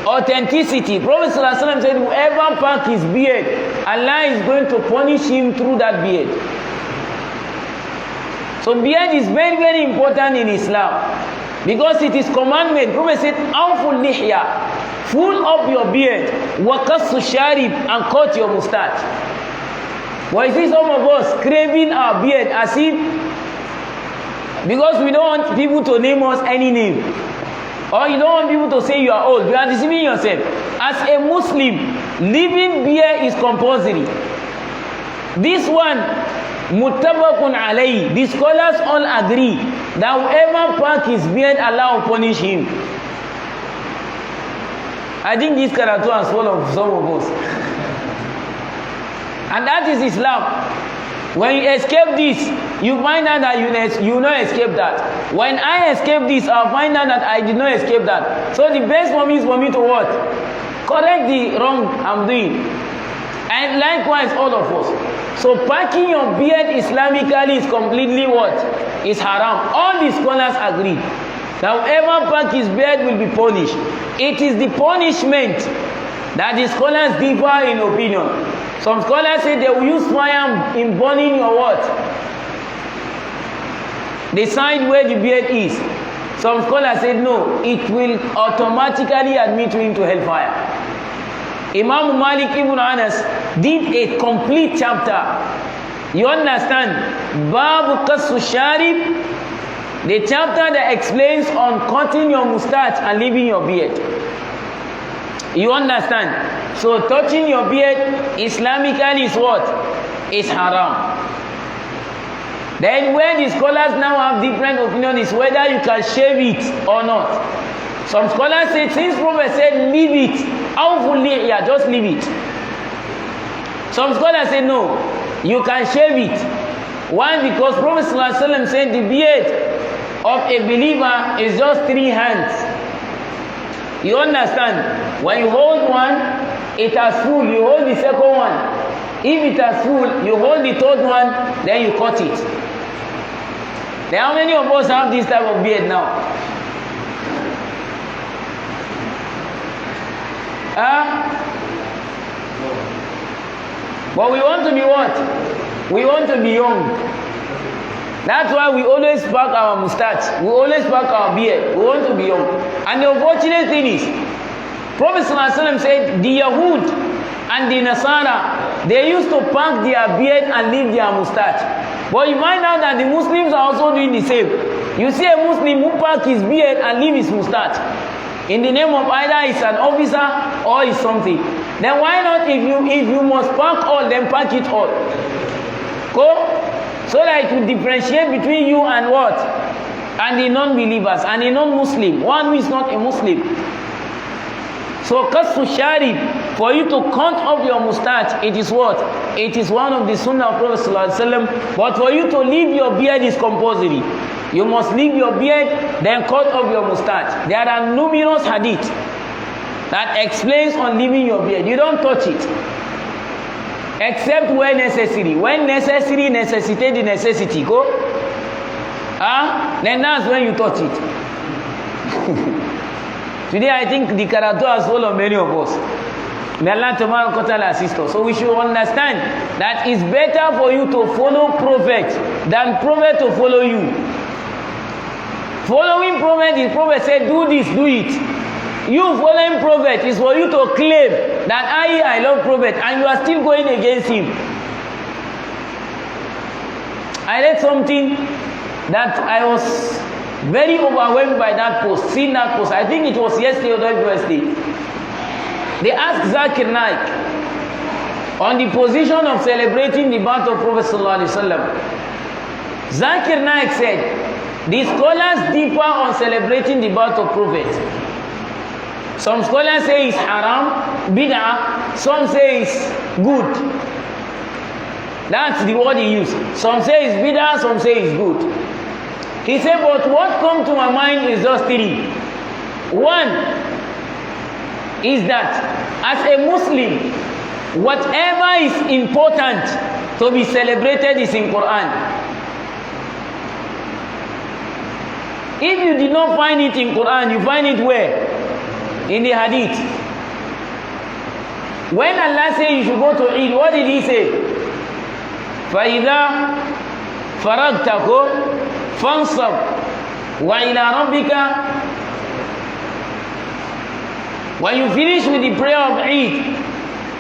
Authenticity. Prophet ﷺ said, whoever pack his beard, Allah is going to punish him through that beard. So beard is very, very important in Islam. Because it is commandment. Prophet said, Awful lihya. Full up your beard. Waqassu sharib, and cut your mustache. But you see some of us craving our beard as if, because we don't want people to name us any name. Or you don't want people to say you are old. You are deceiving yourself. As a Muslim, leaving beard is compulsory. This one, muttabaqun alayhi. The scholars all agree that whoever pack his beard, Allah will punish him. I think this karatu has full of some of us. And that is Islam. When you escape this, you find out that you not escape that. When I escape this, I'll find out that I did not escape that. So the best for me is for me to what? Correct the wrong I'm doing. And likewise all of us. So packing your beard Islamically is completely what? Is haram. All the scholars agree that whoever pack his beard will be punished. It is the punishment that the scholars differ in opinion. Some scholars say they will use fire in burning your what? The side where the beard is. Some scholars said no, it will automatically admit you into hellfire. Imam Malik ibn Anas did a complete chapter. You understand? Babu Qassu Sharib, the chapter that explains on cutting your mustache and leaving your beard. You understand? So touching your beard Islamically is what? Is haram. Then where the scholars now have different opinion is whether you can shave it or not. Some scholars say since Prophet said leave it, how fully? Yeah, just leave it. Some scholars say no, you can shave it. Why? Because Prophet ﷺ said the beard of a believer is just 3 hands. You understand? When you hold one, it has full, you hold the second one. If it has full, you hold the third one, then you cut it. Then how many of us have this type of beard now? But we want to be what? We want to be young. That's why we always pack our mustache. We always pack our beard. We want to be young. And the unfortunate thing is, Prophet ﷺ said, the Yahud and the Nasara, they used to pack their beard and leave their mustache. But you find out that the Muslims are also doing the same. You see a Muslim who pack his beard and leave his mustache in the name of either he's an officer or he's something. Then why not, if you must pack all, then pack it all. Go? So that it will differentiate between you and what? And the non-believers and the non-Muslim. One who is not a Muslim. So Qassu Sharib, for you to cut off your mustache, it is what? It is one of the sunnah of Prophet ﷺ. But for you to leave your beard is compulsory. You must leave your beard, then cut off your mustache. There are numerous hadith that explains on leaving your beard. You don't touch it. Except when necessary. When necessary necessitate the necessity. Go. Then that's when you touch it. Today I think the karatu has full of many of us. May Allah Ta'ala assist us. So we should understand that it's better for you to follow Prophet than Prophet to follow you. Following Prophet, the Prophet said, do this, do it. You following Prophet is for you to claim that I love Prophet, and you are still going against him. I read something that I was very overwhelmed by that post, seeing that post. I think it was yesterday or Wednesday. They asked Zakir Naik on the position of celebrating the birth of Prophet ﷺ. Zakir Naik said, The scholars differ on celebrating the birth of Prophet. Some scholars say it's haram, bid'ah. Some say it's good. That's the word he used. Some say it's bid'ah, some say it's good. He said, but what comes to my mind is just three. One is that as a Muslim, whatever is important to be celebrated is in Quran. If you did not find it in Quran, you find it where? In the Hadith. When Allah said you should go to Eid, what did He say? فَإِذَا فَرَغْتَكُمْ فَانْصَبْ وَإِلَىٰ رَبِّكَ. When you finish with the prayer of Eid,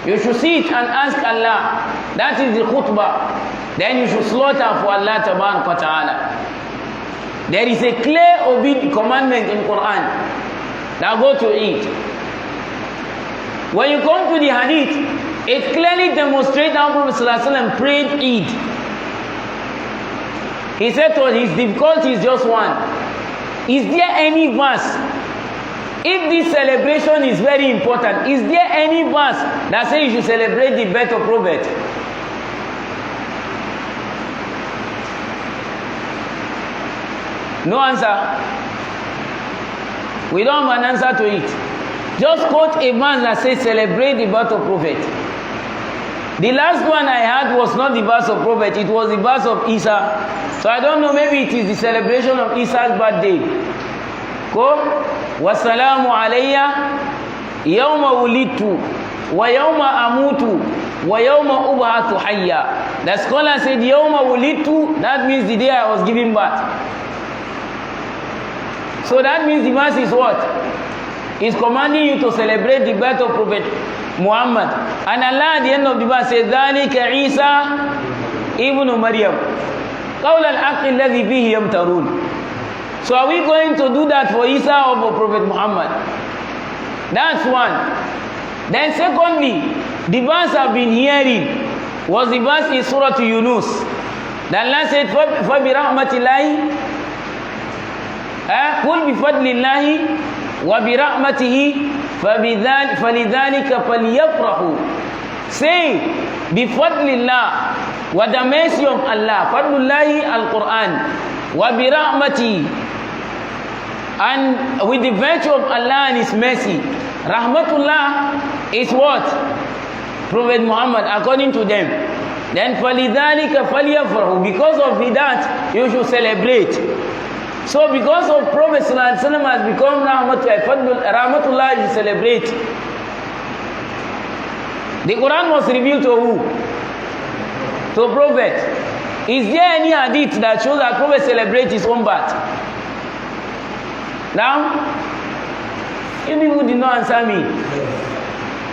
you should sit and ask Allah. That is the khutbah. Then you should slaughter for Allah Tabarak wa Ta'ala. There is a clear commandment in Quran. Now go to Eid. When you come to the Hadith, it clearly demonstrates how Prophet ﷺ prayed Eid. He said to us, his difficulty is just one. Is there any verse? If this celebration is very important, is there any verse that says you should celebrate the birth of Prophet? No answer. We don't have an answer to it. Just quote a verse that says celebrate the birth of Prophet. The last one I had was not the verse of Prophet, it was the verse of Isa. So I don't know, maybe it is the celebration of Isa's birthday. Ko wasalamu alayya yawma wulidtu wa yawma amutu wa yawma ub'athu hayya. The scholar said yawma wulidtu, that means the day I was giving birth. So that means the verse is what? Is commanding you to celebrate the birth of Prophet Muhammad. And Allah at the end of the verse says, ذَلِكَ عِيسَى ibn Maryam قَوْلَ الْحَقِّ الَّذِي فِيهِ يَمْتَرُونَ. So are we going to do that for Isa or for Prophet Muhammad? That's one. Then secondly, the verse I've been hearing was the verse in Surah to Yunus. That Allah said, فَبِرَحْمَةِ اللَّهِ قُلْ بِفَضْلِ اللَّهِ وَبِرَحْمَتِهِ فَلِذَلِكَ فَلْيَفْرَحُوا. Say, بِفَضْلِ اللَّهِ, with the mercy of Allah. فَضْلُ اللَّهِ al-Quran. وَبِرَحْمَتِهِ, and with the virtue of Allah and His mercy. Rahmatullah is what? Prophet Muhammad, according to them. Then فَلِذَلِكَ فَلْيَفْرَحُوا, because of that, you should celebrate. So because of Prophet ﷺ has become Rahmatullah, you celebrate. The Quran was revealed to who? To Prophet. Is there any hadith that shows that Prophet celebrates his own birth? Now, you people did not answer me.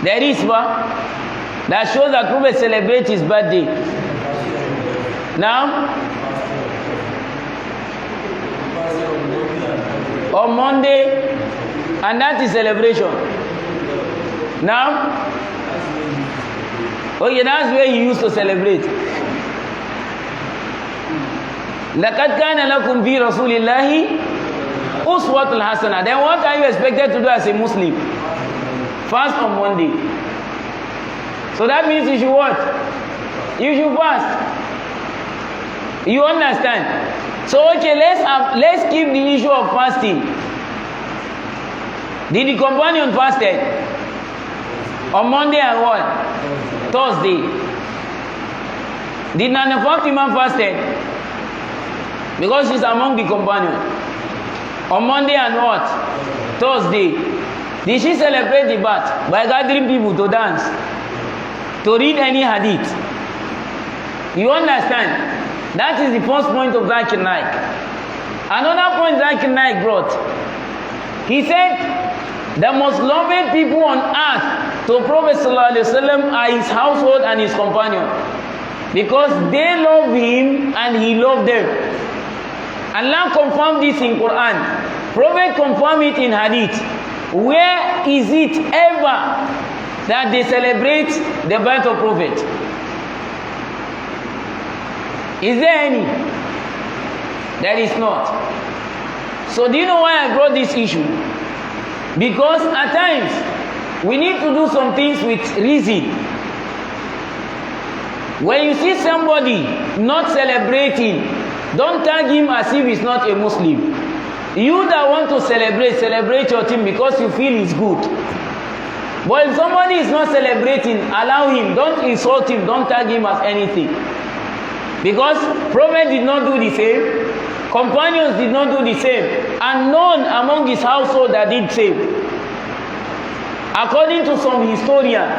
There is one that shows that Prophet celebrates his birthday. Now, on Monday, and that is celebration. Now, okay, that's where he used to celebrate. لَقَدْ كَانَ لَكُمْ فِي رَسُولِ اللَّهِ أُسْوَةٌ حَسَنَةٌ. Then what are you expected to do as a Muslim? Fast on Monday. So that means you should what? You should fast. You understand? So okay, let's keep the issue of fasting. Did the companion fasted on Monday and what? Thursday. Did Nana Fatima fasted? Because she's among the companion. On Monday and what? Thursday. Did she celebrate the birth by gathering people to dance, to read any hadith? You understand? That is the first point of Zakir Naik. Another point Zakir Naik brought. He said, the most loved people on earth to Prophet ﷺ are his household and his companion. Because they love him and he loved them. Allah confirmed this in Quran. Prophet confirmed it in hadith. Where is it ever that they celebrate the birth of Prophet? Is there any? There is not. So do you know why I brought this issue? Because at times we need to do some things with reason. When you see somebody not celebrating, don't tag him as if he's not a Muslim. You that want to celebrate, celebrate your team because you feel it's good. But if somebody is not celebrating, allow him. Don't insult him. Don't tag him as anything. Because Prophet did not do the same. Companions did not do the same. And none among his household that did same. According to some historians,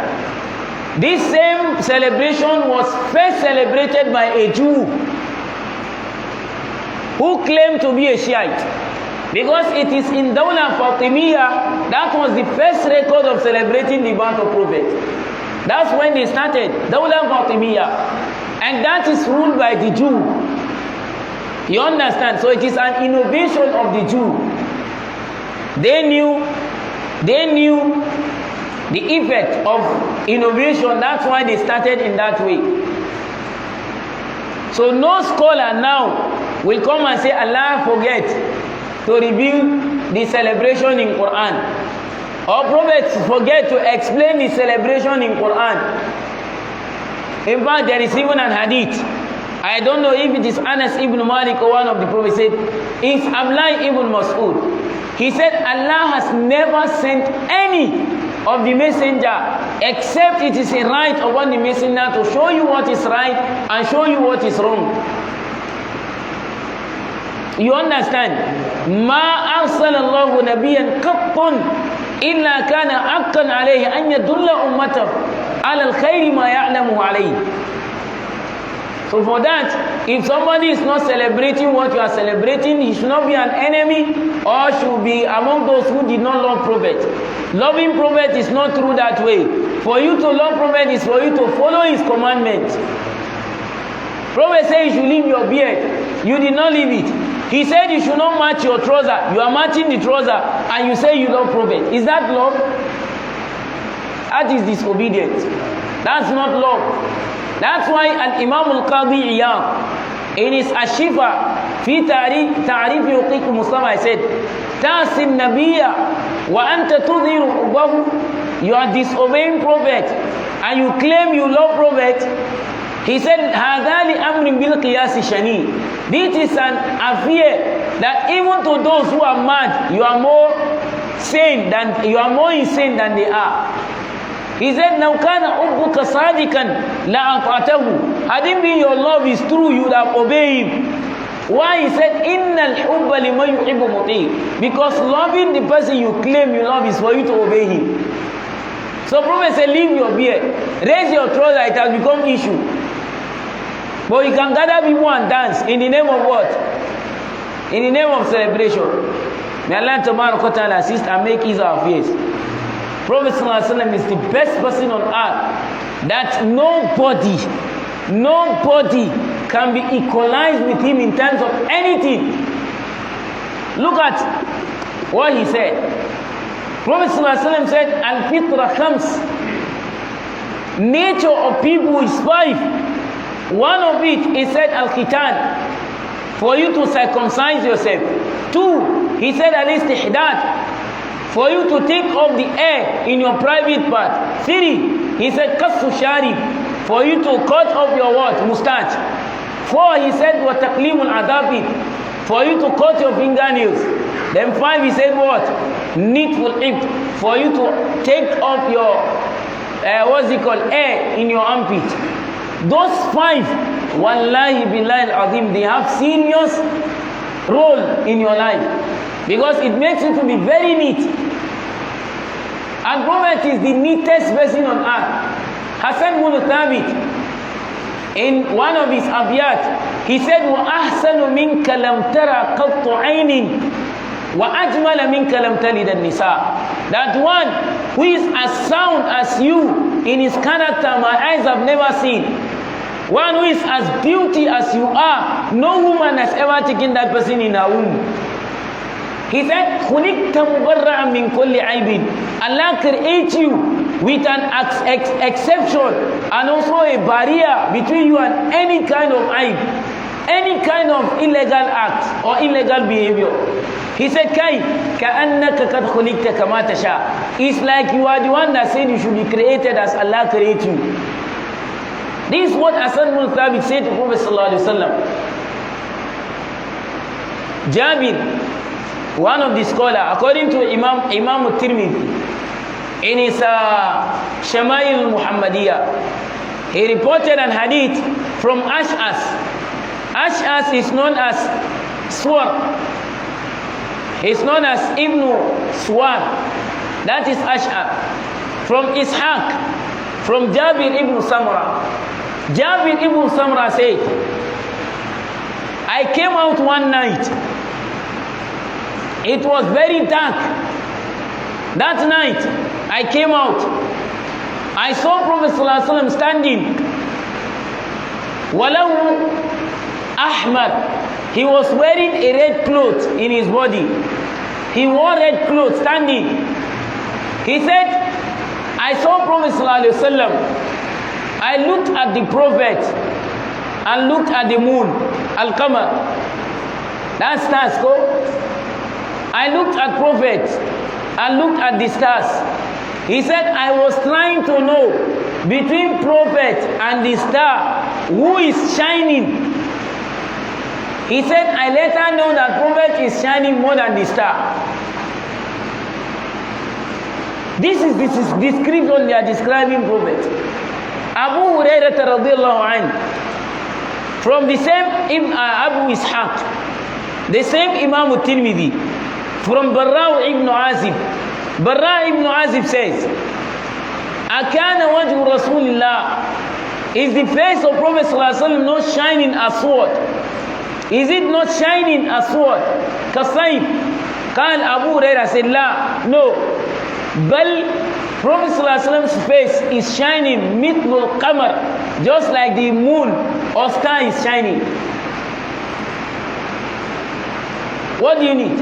this same celebration was first celebrated by a Jew who claimed to be a Shiite. Because it is in Dawla Fatimiyya that was the first record of celebrating the birth of Prophet. That's when they started, Dawla Fatimiyya. And that is ruled by the Jew. You understand? So it is an innovation of the Jew. They knew the effect of innovation. That's why they started in that way. So no scholar now will come and say Allah forget to reveal the celebration in Quran, or prophets forget to explain the celebration in Quran. In fact, there is even an hadith. I don't know if it is Anas ibn Malik or one of the prophets said, it's Abdullah ibn Mas'ud. He said Allah has never sent any of the messenger except it is a right upon the messenger to show you what is right and show you what is wrong. You understand? ما أرسل الله نبيا قط إلا كان حقا عليه أن يدل أمته على الخير ما يعلم عليه. So for that, if somebody is not celebrating what you are celebrating, he should not be an enemy or should be among those who did not love Prophet. Loving Prophet is not through that way. For you to love Prophet is for you to follow his commandments. Prophet said you should leave your beard. You did not leave it. He said you should not match your trouser. You are matching the trouser and you say you love Prophet. Is that love? That is disobedience. That's not love. That's why Imam al-Qadi Iyam in his Ashifa fi ta'rif yuqiq Mustafa said, Tasin Nabiya wa anta tudhiru ubahu. You are disobeying Prophet and you claim you love Prophet. He said, Hadali amrin bil qiyasi shani. This is an affair that even to those who are mad, you are more insane than they are. He said, Now kana ubbuka sadikan la ata'tahu. Had it been your love is true, you would have obeyed him. Why? He said, Innal hubba liman yuhibbu muti. Because loving the person you claim you love is for you to obey him. So Prophet said, leave your beard, raise your trouser, it has become issue. But you can gather people and dance in the name of what? In the name of celebration. May Allah Ta'ala assist and make ease our fears. Prophet ﷺ is the best person on earth that nobody can be equalized with him in terms of anything. Look at what he said. Prophet ﷺ said, Al-Fitra Khams. Nature of people is 5. One of it, he said, Al-Khitan, for you to circumcise yourself. 2, he said, Al-Istihdat, for you to take off the hair in your private part. 3, he said, Qassu Sharib, for you to cut off your what? Mustache. 4, he said, Wa Taqlimul Adabid, for you to cut your fingernails. Then 5, he said what? Nitful Ibt, for you to take off your, hair in your armpit. Those 5, wallahi billahi al-azim, they have serious role in your life because it makes you to be very neat. And Prophet is the neatest person on earth. Hassan ibn Thabit, in one of his abiyat, he said, "Wa ahsanu minka lam tara qattu aynin, wa ajmala minka lam talid an-nisa." That one who is as sound as you in his character, my eyes have never seen. One who is as beauty as you are, no woman has ever taken that person in her womb. He said, "Khuliqta mubarra'an min kulli aibin." Allah creates you with an exception and also a barrier between you and any kind of aib. any kind of illegal act or illegal behavior. He said, Kai, ka'annaka kad khuliqta kama tasha. It's like you are the one that said you should be created as Allah created you. This is what Hassan ibn Thabit said to Prophet sallallahu alaihi wasallam. Jabir, one of the scholars, according to Imam al-Tirmidhi, in his Shama'il Muhammadiyah, he reported an hadith from Ash'as. Ash'as is known as Swar. He's known as Ibn Swar. That is Ash'as. From Ishaq, from Jabir ibn Samra. Jabir ibn Samra said, I came out one night. It was very dark. That night, I came out. I saw Prophet ﷺ standing. Walahu Ahmad. He was wearing a red cloth in his body. He wore red clothes standing. He said, I saw Prophet ﷺ. I looked at the Prophet and looked at the moon, Al-Qamar. That's stars, go. I looked at Prophet and looked at the stars. He said, I was trying to know between Prophet and the star, who is shining. He said, I later know that Prophet is shining more than the star. This is description they are describing Prophet. Abu Hurairah radhiyallahu anhu, from the same Abu Ishaq, the same Imam al-Tirmidhi, from Barra ibn Azib. Barra ibn Azib says, Akana wajhu Rasulillah, is the face of Prophet sallallahu alaihi wasallam not shining as sword? Is it not shining as sword? Kasayf. Qal Abu Hurairah said, La, no. Bal, Prophet sallallahu alaihi wasallam's face is shining mithlul qamar, just like the moon or star is shining. What do you need?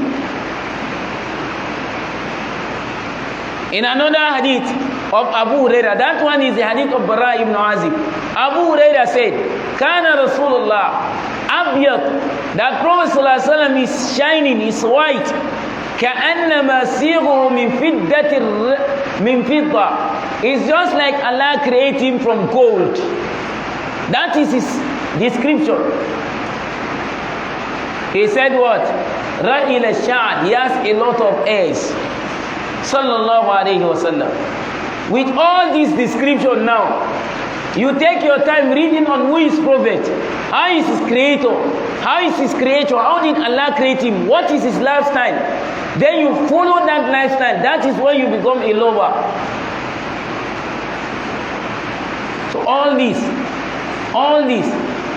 In another hadith of Abu Hurairah, that one is the hadith of Barra ibn Azib. Abu Hurairah said, Kana Rasulullah Abiyat, that Prophet sallallahu alaihi wasallam is shining, is white. كأنما صيغه من فضة. It's just like Allah created him from gold. That is his description. He said what? Ra'il al-Sha'ad. He has a lot of hairs. Sallallahu alayhi wa sallam. With all this description now, you take your time reading on who is Prophet, how is his creator, how is his creator, how did Allah create him, what is his lifestyle. Then you follow that lifestyle. That is when you become a lover. So all this,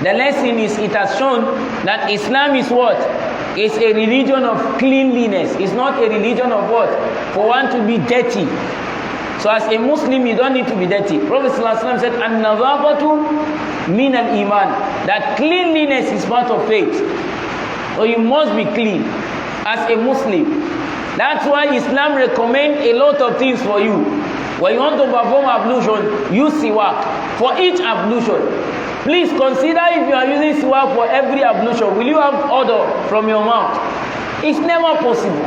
the lesson is, it has shown that Islam is what? It's a religion of cleanliness. It's not a religion of what? For one to be dirty. So as a Muslim, you don't need to be dirty. Prophet ﷺ said, An-nazafatu min al-iman. That cleanliness is part of faith. So you must be clean as a Muslim. That's why Islam recommends a lot of things for you. When you want to perform ablution, use siwak for each ablution. Please consider if you are using siwak for every ablution, will you have odor from your mouth? It's never possible.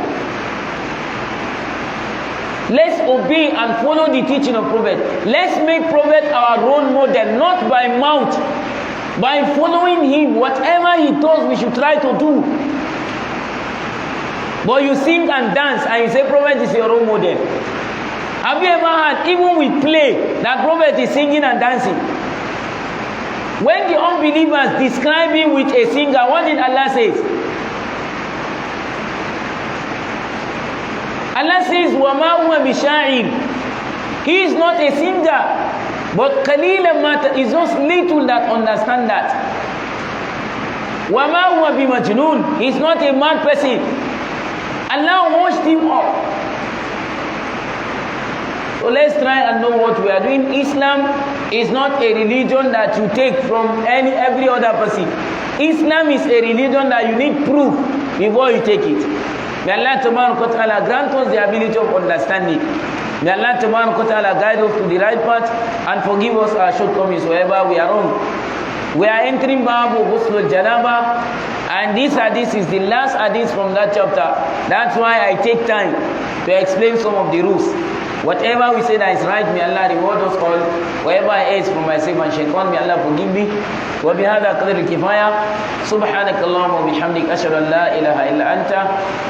Let's obey and follow the teaching of Prophet. Let's make Prophet our role model, not by mouth, by following him. Whatever he does, we should try to do. But you sing and dance and you say Prophet is your role model. Have you ever heard, even with play, that Prophet is singing and dancing? When the unbelievers describe him with a singer, what did Allah say? Allah says, وَمَا هُوَ بِشَاعِرٍ. He is not a singer, but قَلِيلًا مَا is just little that understand that. وَمَا هُوَ بِمَجْنُونَ. He is not a mad person. Allah washed him up. So let's try and know what we are doing. Islam is not a religion that you take from every other person. Islam is a religion that you need proof before you take it. May Allah Ta'ala grant us the ability of understanding. May Allah Ta'ala guide us to the right path and forgive us our shortcomings wherever we are wrong. We are entering Babu Ghusl Janaba, and this hadith is the last hadith from that chapter. That's why I take time to explain some of the rules. Whatever we say that is right, may Allah reward us all. Whatever I ask from myself and shaitan, may Allah forgive me. وبهذا قدر الكفاية سبحانك اللهم وبحمدك أشهد أن لا إله إلا أنت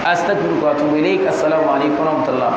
أستغفرك وأتوب إليك. السلام عليكم ورحمة الله.